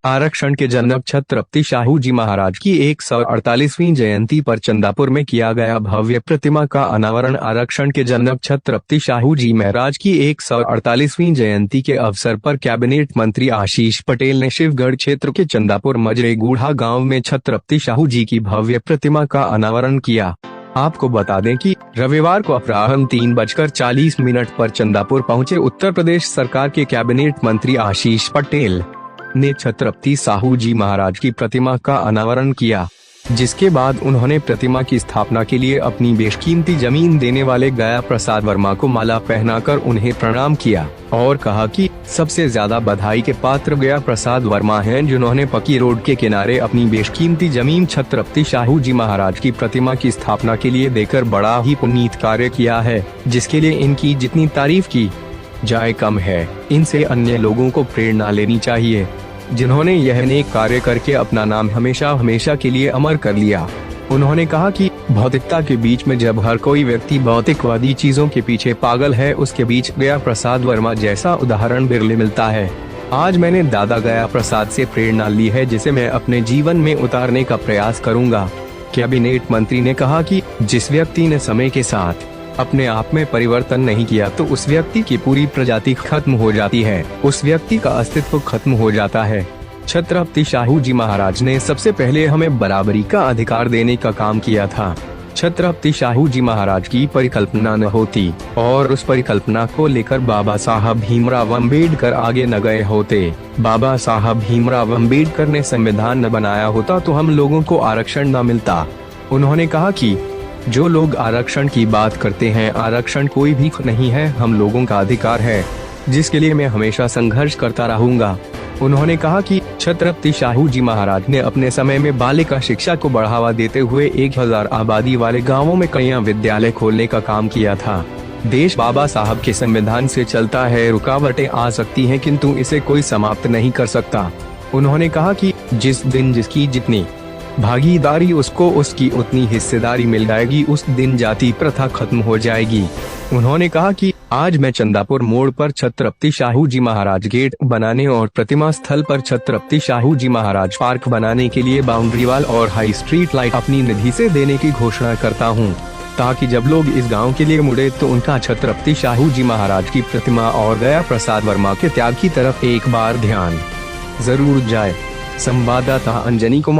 आरक्षण के जनक छत्रपति शाहू जी महाराज की 148वीं जयंती पर चंदापुर में किया गया भव्य प्रतिमा का अनावरण। आरक्षण के जनक छत्रपति शाहू जी महाराज की 148वीं जयंती के अवसर पर कैबिनेट मंत्री आशीष पटेल ने शिवगढ़ क्षेत्र के चंदापुर मजरेगूढ़ा गांव में छत्रपति शाहू जी की भव्य प्रतिमा का अनावरण किया। आपको बता दें कि रविवार को अपराह्न 3:40 पर चंदापुर पहुंचे उत्तर प्रदेश सरकार के कैबिनेट मंत्री आशीष पटेल ने छत्रपति शाहू जी महाराज की प्रतिमा का अनावरण किया, जिसके बाद उन्होंने प्रतिमा की स्थापना के लिए अपनी बेशकीमती जमीन देने वाले गया प्रसाद वर्मा को माला पहनाकर उन्हें प्रणाम किया और कहा कि सबसे ज्यादा बधाई के पात्र गया प्रसाद वर्मा हैं, जिन्होंने पक्की रोड के किनारे अपनी बेशकीमती जमीन छत्रपति शाहू जी महाराज की प्रतिमा की स्थापना के लिए देकर बड़ा ही पुनीत कार्य किया है, जिसके लिए इनकी जितनी तारीफ की जाए कम है। इनसे अन्य लोगों को प्रेरणा लेनी चाहिए, जिन्होंने यह नेक कार्य करके अपना नाम हमेशा हमेशा के लिए अमर कर लिया। उन्होंने कहा कि भौतिकता के बीच में जब हर कोई व्यक्ति भौतिकवादी चीजों के पीछे पागल है, उसके बीच गया प्रसाद वर्मा जैसा उदाहरण बिरले मिलता है। आज मैंने दादा गया प्रसाद से प्रेरणा ली है, जिसे मैं अपने जीवन में उतारने का प्रयास करूंगा। कैबिनेट मंत्री ने कहा कि जिस व्यक्ति ने समय के साथ अपने आप में परिवर्तन नहीं किया तो उस व्यक्ति की पूरी प्रजाति खत्म हो जाती है, उस व्यक्ति का अस्तित्व खत्म हो जाता है। छत्रपति शाहू जी महाराज ने सबसे पहले हमें बराबरी का अधिकार देने का काम किया था। छत्रपति शाहू जी महाराज की परिकल्पना न होती और उस परिकल्पना को लेकर बाबा साहब भीमराव अम्बेडकर आगे न गए होते, बाबा साहब भीमराव अम्बेडकर ने संविधान न बनाया होता तो हम लोगों को आरक्षण न मिलता। उन्होंने कहा कि जो लोग आरक्षण की बात करते हैं, आरक्षण कोई भी नहीं है, हम लोगों का अधिकार है, जिसके लिए मैं हमेशा संघर्ष करता रहूंगा। उन्होंने कहा कि छत्रपति शाहू जी महाराज ने अपने समय में बालिका शिक्षा को बढ़ावा देते हुए 1000 आबादी वाले गांवों में कई विद्यालय खोलने का काम किया था। देश बाबा साहब के संविधान से चलता है, रुकावटें आ सकती हैं किंतु इसे कोई समाप्त नहीं कर सकता। उन्होंने कहा कि जिस दिन जिसकी जितनी भागीदारी उसको उसकी उतनी हिस्सेदारी मिल जाएगी, उस दिन जाति प्रथा खत्म हो जाएगी। उन्होंने कहा कि आज मैं चंदापुर मोड़ पर छत्रपति शाहू जी महाराज गेट बनाने और प्रतिमा स्थल पर छत्रपति शाहू जी महाराज पार्क बनाने के लिए बाउंड्री वाल और हाई स्ट्रीट लाइट अपनी निधि से देने की घोषणा करता हूं, ताकि जब लोग इस गांव के लिए मुड़े तो उनका छत्रपति शाहू जी महाराज की प्रतिमा और गया प्रसाद वर्मा के त्याग की तरफ एक बार ध्यान जरूर जाए। संवाददाता अंजनी कुमार।